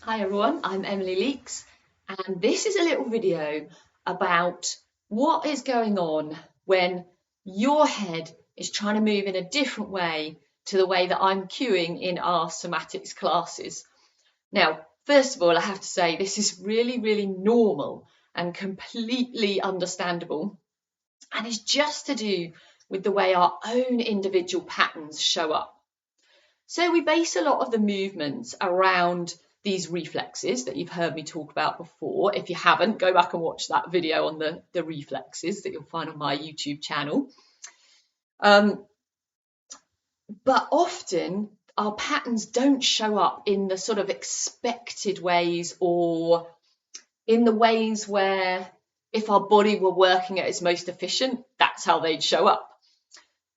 Hi everyone, I'm Emily Leeks, and this is a little video about what is going on when your head is trying to move in a different way to the way that I'm cueing in our somatics classes. Now, first of all, I have to say this is really normal and completely understandable, and it's just to do with the way our own individual patterns show up. So we base a lot of the movements around these reflexes that you've heard me talk about before. If you haven't, go back and watch that video on the reflexes that you'll find on my YouTube channel. But often our patterns don't show up in the sort of expected ways or in the ways where if our body were working at its most efficient, that's how they'd show up.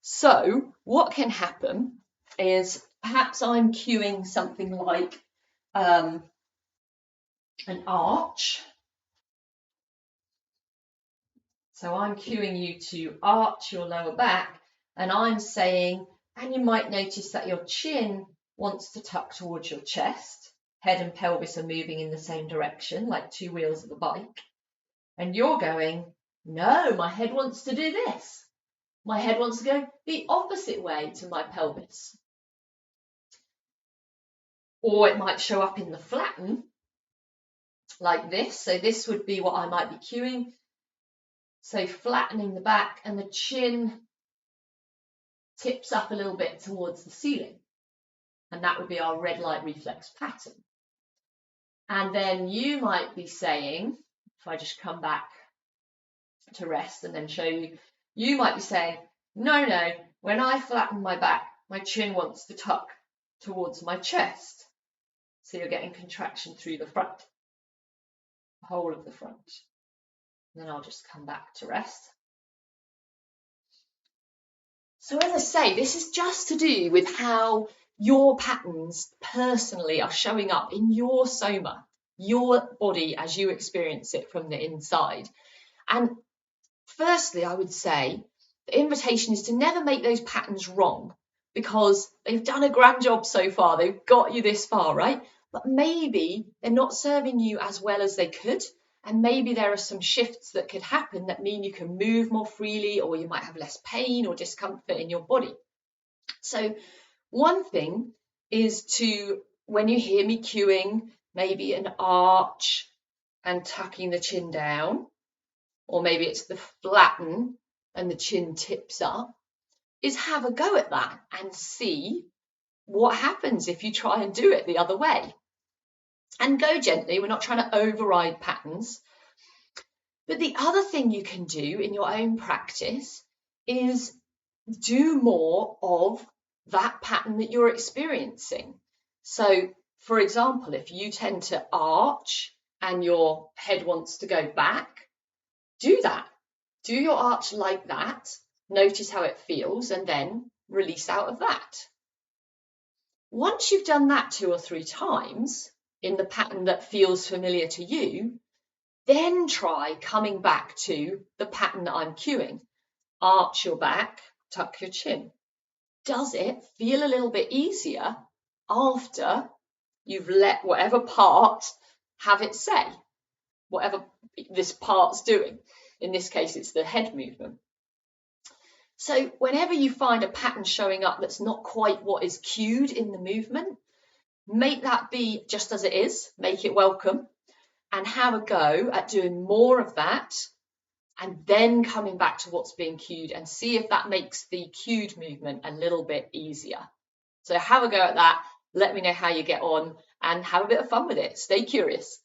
So what can happen is perhaps I'm cueing something like an arch. So I'm cueing you to arch your lower back, and I'm saying, and you might notice that your chin wants to tuck towards your chest. Head and pelvis are moving in the same direction, like two wheels of a bike. And you're going, no, my head wants to do this. My head wants to go the opposite way to my pelvis. Or it might show up in the flatten, like this. So this would be what I might be cueing. So flattening the back, and the chin tips up a little bit towards the ceiling. And that would be our red light reflex pattern. And then you might be saying, if I just come back to rest and then show you, you might be saying, no, when I flatten my back, my chin wants to tuck towards my chest. So you're getting contraction through the front, the whole of the front. And then I'll just come back to rest. So as I say, this is just to do with how your patterns personally are showing up in your soma, your body as you experience it from the inside. And firstly, I would say the invitation is to never make those patterns wrong, because they've done a grand job so far. They've got you this far, right? But maybe they're not serving you as well as they could. And maybe there are some shifts that could happen that mean you can move more freely, or you might have less pain or discomfort in your body. So one thing is to, when you hear me cueing, maybe an arch and tucking the chin down, or maybe it's the flatten and the chin tips up, is have a go at that and see what happens if you try and do it the other way. And go gently. We're not trying to override patterns. But the other thing you can do in your own practice is do more of that pattern that you're experiencing. So, for example, if you tend to arch and your head wants to go back, do that. Do your arch like that. Notice how it feels, and then release out of that. Once you've done that 2 or 3 times in the pattern that feels familiar to you, then try coming back to the pattern that I'm cueing. Arch your back, tuck your chin. Does it feel a little bit easier after you've let whatever part have its say, whatever this part's doing? In this case, it's the head movement. So whenever you find a pattern showing up that's not quite what is cued in the movement, make that be just as it is, make it welcome, and have a go at doing more of that, and then coming back to what's being cued and see if that makes the cued movement a little bit easier. So have a go at that, let me know how you get on, and have a bit of fun with it. Stay curious.